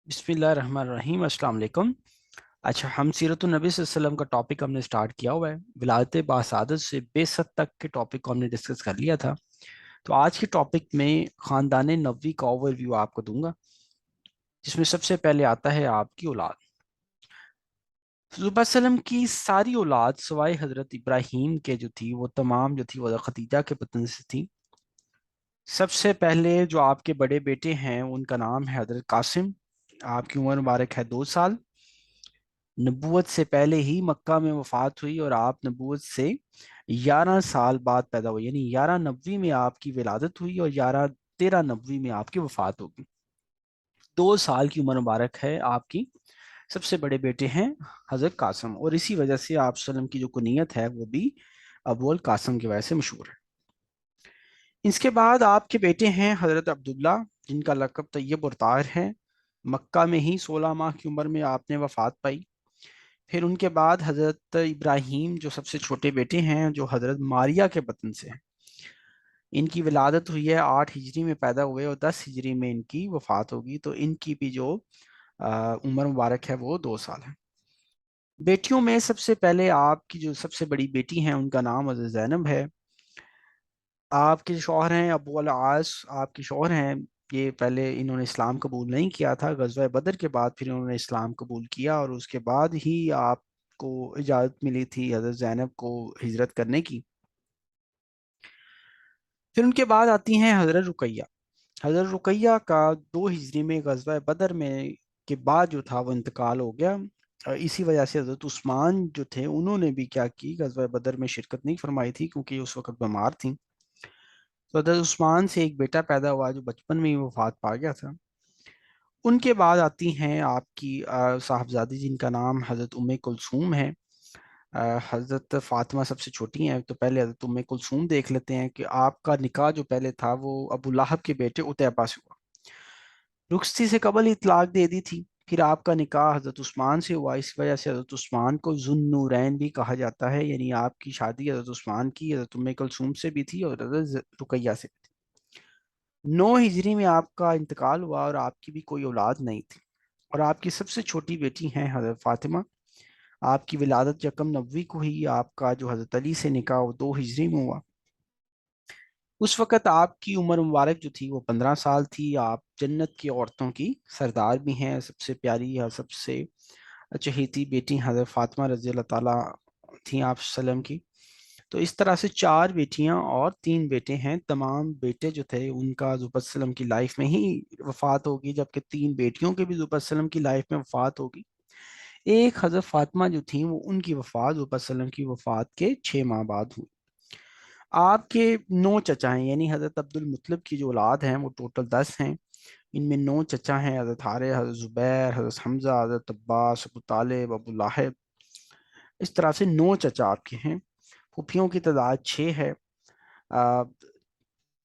बिस्मिल्लाहिर्रहमानिर्रहीम। अस्सलाम वालेकुम। अच्छा, हम सीरत नबी सल्लल्लाहु अलैहि वसल्लम का टॉपिक हमने स्टार्ट किया हुआ है। विलादत बासादत से बेसत तक के टॉपिक को हमने डिस्कस कर लिया था। तो आज के टॉपिक में ख़ानदान नबवी का ओवरव्यू आपको दूंगा, जिसमें सबसे पहले आता है आपकी औलाद। वसल्लम की सारी औलाद सवाए हज़रत इब्राहीम के जो थी वो तमाम जो थी वो खदीजा के बतन से थी। सबसे पहले जो आपके बड़े बेटे हैं उनका नाम है हज़रत कासिम। आपकी उम्र मुबारक है 2 साल। नबूवत से पहले ही मक्का में वफात हुई और आप नबूवत से 11 साल बाद पैदा हुए, यानी 11 नबवी में आपकी विलादत हुई और 13 नबवी में आपकी वफात होगी। 2 साल की उम्र मुबारक है आपकी। सबसे बड़े बेटे हैं हजरत कासम, और इसी वजह से आप सल्लम की जो कुनियत है वो भी अबुल कासम की वजह से मशहूर है। इसके बाद आपके बेटे हैं हजरत अब्दुल्ला, जिनका लक़ब तैयब और ताहिर है। मक्का में ही 16 माह की उम्र में आपने वफात पाई। फिर उनके बाद हज़रत इब्राहीम जो सबसे छोटे बेटे हैं, जो हज़रत मारिया के बतन से हैं। इनकी विलादत हुई है 8 हिजरी में पैदा हुए और 10 हिजरी में इनकी वफात होगी। तो इनकी भी जो उम्र मुबारक है वो 2 साल है। बेटियों में सबसे पहले आपकी जो सबसे बड़ी बेटी हैं उनका नाम हज़रत ज़ैनब है। आपके शौहर हैं अबू अल आस, आपके शौहर हैं। ये पहले इन्होंने इस्लाम कबूल नहीं किया था। ग़ज़वा बदर के बाद फिर इन्होंने इस्लाम कबूल किया और उसके बाद ही आपको इजाज़त मिली थी हज़रत ज़ैनब को हिजरत करने की। फिर उनके बाद आती हैं हज़रत रुकैया। हज़रत रुकैया का 2 हिजरी में ग़ज़वा बदर में के बाद जो था वो इंतकाल हो गया। इसी वजह से हज़रत उस्मान जो थे उन्होंने भी क्या की, ग़ज़वा बदर में शिरकत नहीं फरमाई थी, क्योंकि उस वक़्त बीमार थी। तो हज़रत उस्मान से एक बेटा पैदा हुआ जो बचपन में ही वफात पा गया था। उनके बाद आती हैं आपकी साहबजादी, जिनका नाम हज़रत उम्मे कुलसूम है। हज़रत फ़ातिमा सबसे छोटी हैं। तो पहले हज़रत उम्मे कुलसूम देख लेते हैं कि आपका निकाह जो पहले था वो अबू लहब के बेटे उतैबा से हुआ। रुखसती से कबल ही तलाक दे दी थी। फिर आपका निकाह हज़रत उस्मान से हुआ। इस वजह से हज़रत उस्मान को ज़ुन्नूरैन भी कहा जाता है, यानी आपकी शादी हज़रत उस्मान की हज़रत उम्मे कुलसूम से भी थी और हज़रत रुकैया से भी थी। 9 हिजरी में आपका इंतकाल हुआ और आपकी भी कोई औलाद नहीं थी। और आपकी सबसे छोटी बेटी हैं हज़रत फ़ातिमा। आपकी विलादत यकम नबवी को ही, आपका जो हज़रत अली से निकाह वो 2 हिजरी में हुआ। उस वक़्त आपकी उम्र मुबारक जो थी वो 15 साल थी। आप जन्नत की औरतों की सरदार भी हैं। सबसे प्यारी या सबसे चहेती बेटी हज़रत फ़ातिमा रज़ी अल्लाह ताला थी आप सल्लम की। तो इस तरह से 4 बेटियां और 3 बेटे हैं। तमाम बेटे जो थे उनका ज़ुबैर की लाइफ में ही वफात होगी, जबकि 3 बेटियों के भी ज़ुबैर की लाइफ में वफात होगी। एक हज़रत फ़ातिमा जो थी वो उनकी वफात ज़ुबैर की वफात के 6 माह बाद हुई। आपके 9 चचा हैं, यानी हज़रत अब्दुल मुत्तलिब की जो औलाद हैं वो टोटल 10 हैं। इनमें 9 चचा हैं, हज़रत हारे, हज़रत ज़ुबैर, हज़रत हमज़ा, हज़रत अब्बास, अबू तालिब, अबू लाहिब। इस तरह से 9 चचा आपके हैं। फूफियों की तादाद 6 है। आ,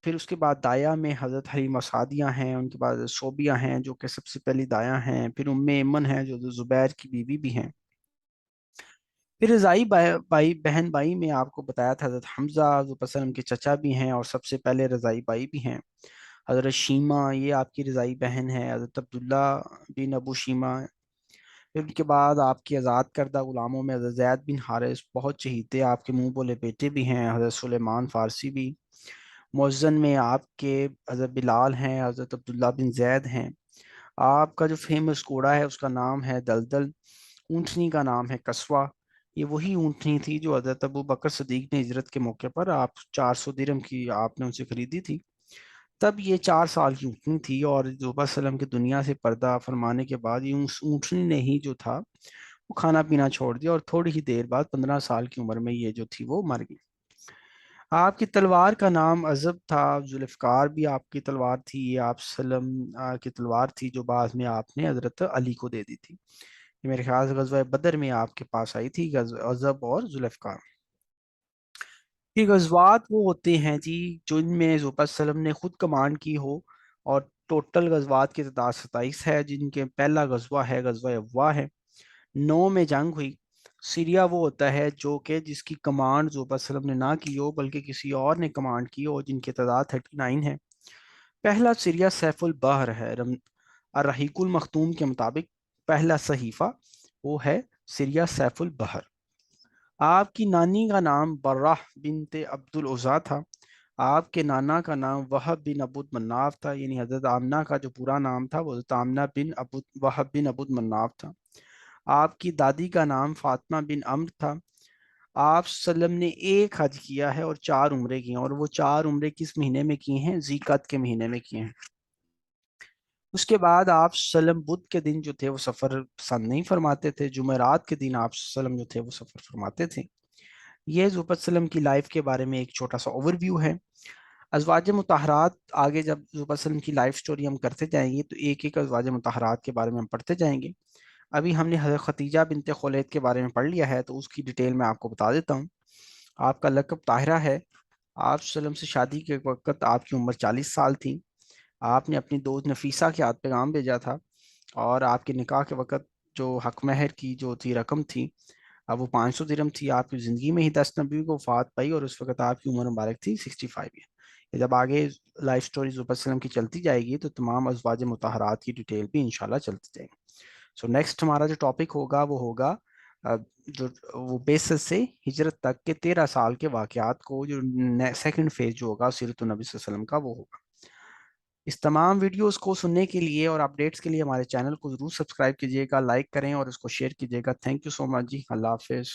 फिर उसके बाद दाया में हज़रत हलीमा सादिया हैं। उनके बाद सोबिया हैं जो कि सबसे पहली दाया हैं। फिर उम्मे ऐमन हैं जो ज़ुबैर की बीवी भी हैं। फिर रज़ाई भाई बहन भाई में आपको बताया था हज़रत हमज़ा ज़ुबैर के चचा भी हैं और सबसे पहले रज़ाई भाई भी हैं। हज़रत शीमा ये आपकी रज़ाई बहन है। हज़रत अब्दुल्ला बिन अबू शीमा। फिर उनके बाद आपके आज़ाद करदा गुलामों में हज़रत ज़ैद बिन हारिस, बहुत चहीते आपके मुंह बोले बेटे भी हैं। हज़रत सुलेमान फ़ारसी भी। मुअज़्ज़न में आपके हज़रत बिलाल हैं। हज़रत अब्दुल्ला बिन ज़ैद हैं। आपका जो फेमस घोड़ा है उसका नाम है दलदल। ऊँटनी का नाम है कस्वा। ये वही ऊँटनी थी जो हज़रत अबू बकर सदीक ने हिजरत के मौके पर आप 400 दिरहम की आपने उनसे खरीदी थी। तब ये 4 साल की ऊँटनी थी और ज़ुबैर सल्लम के दुनिया से पर्दा फरमाने के बाद ये उस ऊँटनी ने ही जो था वो खाना पीना छोड़ दिया और थोड़ी ही देर बाद 15 साल की उम्र में ये जो थी वो मर गई। आपकी तलवार का नाम अज़ब था। जुल्फ़कार भी आपकी तलवार थी। ये आप सल्लम की तलवार थी जो बाद में आपने हज़रत अली को दे दी थी। ये मेरे ख्याल से ग़ज़वा बदर में आपके पास आई थी, अज़ब और जुल्फ़कार। ये गज़वात वो होते हैं जी जो इनमें ज़ुबैर सल्लम ने खुद कमांड की हो। और टोटल गज़वात की तादाद 27 है, जिनके पहला गज़वा है गज़वा अव्वा है। 9 में जंग हुई। सीरिया वो होता है जो कि जिसकी कमांड ज़ुबैर सल्लम ने ना की हो बल्कि किसी और ने कमांड की हो, जिनकी तादाद 39 है। पहला सीरिया सैफुल बहर है। الرحیق المختوم کے مطابق پہلا صحیفہ وہ ہے سیریا سیف البحر۔ آپ کی نانی کا نام براہ بنت عبد العزا تھا۔ آپ کے نانا کا نام وہب بن عبد مناف تھا، یعنی حضرت آمنہ کا جو پورا نام تھا وہ حضرت آمنہ بن وہب بن عبد مناف تھا۔ آپ کی دادی کا نام فاطمہ بن عمرو تھا۔ آپ وسلم نے ایک حج کیا ہے اور 4 عمرے کی ہیں، اور وہ 4 عمرے کس مہینے میں کی ہیں؟ ذی القعدہ کے مہینے میں کیے ہیں۔ اس کے بعد آپ وسلم بدھ کے دن جو تھے وہ سفر پسند نہیں فرماتے تھے، جمعرات کے دن آپ وسلم جو تھے وہ سفر فرماتے تھے۔ یہ حضور وسلم کی لائف کے بارے میں ایک چھوٹا سا اوور ویو ہے۔ ازواج مطہرات، آگے جب حضور وسلم کی لائف سٹوری ہم کرتے جائیں گے تو ایک ایک ازواج مطہرات کے بارے میں ہم پڑھتے جائیں گے۔ ابھی ہم نے حضرت ختیجہ بنت خولید کے بارے میں پڑھ لیا ہے، تو اس کی ڈیٹیل میں آپ کو بتا دیتا ہوں۔ آپ کا لقب طاہرہ ہے۔ آپ وسلم سے شادی کے وقت آپ کی عمر 40 سال تھی۔ آپ نے اپنی دوست نفیسہ کے ہاتھ پیغام بھیجا تھا، اور آپ کے نکاح کے وقت جو حق مہر کی جو تھی رقم تھی، اب وہ 500 درہم تھی۔ آپ کی زندگی میں ہی 10 نبیوں کو وفات پائی، اور اس وقت آپ کی عمر مبارک تھی 65 ایئر۔ جب آگے لائف سٹوری حضور وسلم کی چلتی جائے گی تو تمام ازواج مطہرات کی ڈیٹیل بھی انشاءاللہ چلتی جائے گی۔ سو نیکسٹ ہمارا جو ٹاپک ہوگا وہ ہوگا جو وہ بیسس سے ہجرت تک کے 13 سال کے واقعات کو، جو سیکنڈ فیز جو ہوگا سیرت النبی صلی اللہ علیہ وسلم کا وہ ہوگا۔ اس تمام ویڈیوز کو سننے کے لیے اور اپڈیٹس کے لیے ہمارے چینل کو ضرور سبسکرائب کیجیے گا، لائک کریں اور اس کو شیئر کیجیے گا۔ تھینک یو سو مچ جی، اللہ حافظ۔